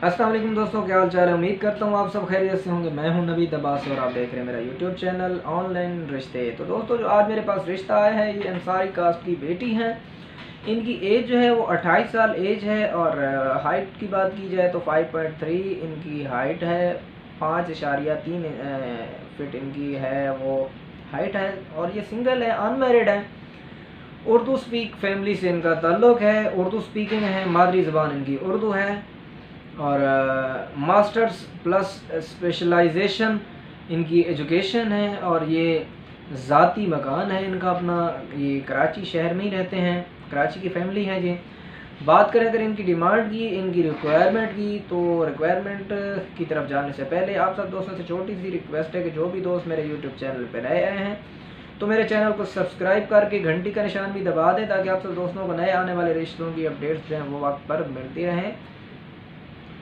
अस्सलाम वालेकुम दोस्तों, क्या हाल चाल है। उम्मीद करता हूँ आप सब खैरियत से होंगे। मैं हूँ नबी दबास और आप देख रहे हैं मेरा यूट्यूब चैनल ऑनलाइन रिश्ते। तो दोस्तों, जो आज मेरे पास रिश्ता आया है, ये अंसारी कास्ट की बेटी हैं। इनकी एज जो है वो 28 साल एज है और हाइट की बात की जाए तो 5.3 इनकी हाइट है। 5.3 फिट इनकी है वो हाइट है और ये सिंगल है, अनमैरिड है। उर्दू स्पीक फैमिली से इनका ताल्लुक़ है। उर्दू स्पीकिंग है, मादरी ज़बान इनकी उर्दू है और मास्टर्स प्लस स्पेशलाइजेशन इनकी एजुकेशन है। और ये ज़ाती मकान है इनका अपना, ये कराची शहर में ही रहते हैं, कराची की फैमिली है ये। बात करें अगर इनकी डिमांड की, इनकी रिक्वायरमेंट की, तो रिक्वायरमेंट की तरफ जाने से पहले आप सब दोस्तों से छोटी सी रिक्वेस्ट है कि जो भी दोस्त मेरे यूट्यूब चैनल पर नए आए हैं तो मेरे चैनल को सब्सक्राइब करके घंटी का निशान भी दबा दें, ताकि आप सब दोस्तों को नए आने वाले रिश्तों की अपडेट्स जो हैं वो वक्त पर मिलती रहें।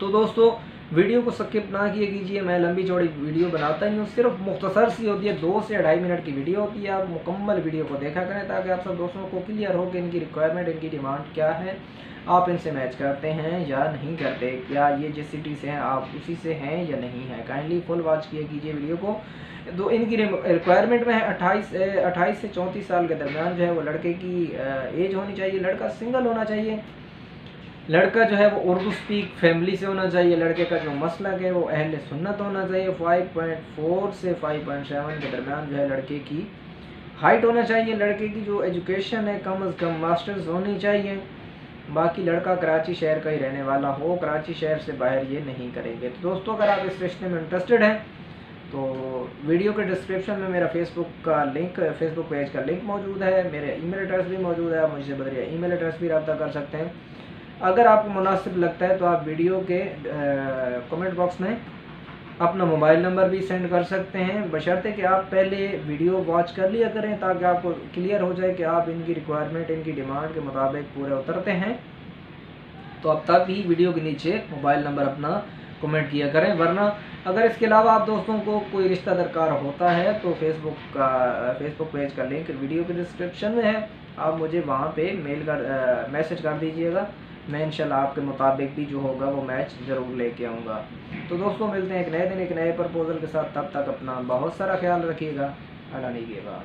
तो दोस्तों, वीडियो को स्किप ना किए कीजिए। मैं लंबी चौड़ी वीडियो बनाता ही हूँ, सिर्फ मुख्तसर सी होती है, 2 से 2.5 मिनट की वीडियो होती है। आप मुकम्मल वीडियो को देखा करें ताकि आप सब दोस्तों को क्लियर हो कि इनकी रिक्वायरमेंट, इनकी डिमांड क्या है, आप इनसे मैच करते हैं या नहीं करते, क्या ये जिस सिटी से हैं आप उसी से हैं या नहीं है। काइंडली फुल वॉच किया कीजिए वीडियो को। तो इनकी रिक्वायरमेंट में है 28 से 34 साल के दरमियान जो है वो लड़के की एज होनी चाहिए। लड़का सिंगल होना चाहिए। लड़का जो है वो उर्दू स्पीक फैमिली से होना चाहिए। लड़के का जो मसलक है वो अहले सुन्नत होना चाहिए। 5.4 से 5.7 के दरमियान जो है लड़के की हाइट होना चाहिए। लड़के की जो एजुकेशन है कम अज़ कम मास्टर्स होनी चाहिए। बाकी लड़का कराची शहर का ही रहने वाला हो, कराची शहर से बाहर ये नहीं करेंगे। तो दोस्तों, अगर आप इस रिश्ते में इंटरेस्टेड हैं तो वीडियो के डिस्क्रिप्शन में मेरा फेसबुक पेज का लिंक मौजूद है। मेरे ईमेल एड्रेस भी मौजूद है, आप मुझसे बदरिया ईमेल एड्रेस भी रब्ता कर सकते हैं। अगर आपको मुनासिब लगता है तो आप वीडियो के कमेंट बॉक्स में अपना मोबाइल नंबर भी सेंड कर सकते हैं, बशर्ते कि आप पहले वीडियो वॉच कर लिया करें, ताकि आपको क्लियर हो जाए कि आप इनकी रिक्वायरमेंट, इनकी डिमांड के मुताबिक पूरे उतरते हैं। तो अब तक ही वीडियो के नीचे मोबाइल नंबर अपना कमेंट किया करें। वरना अगर इसके अलावा आप दोस्तों को कोई रिश्ता दरकार होता है तो फेसबुक पेज का लिंक वीडियो के डिस्क्रिप्शन में है, आप मुझे वहाँ पे मैसेज कर दीजिएगा। मैं इंशाल्लाह आपके मुताबिक भी जो होगा वो मैच ज़रूर लेके आऊँगा। तो दोस्तों, मिलते हैं एक नए दिन एक नए प्रपोजल के साथ। तब तक अपना बहुत सारा ख्याल रखिएगा। अल्लाह निगहबान।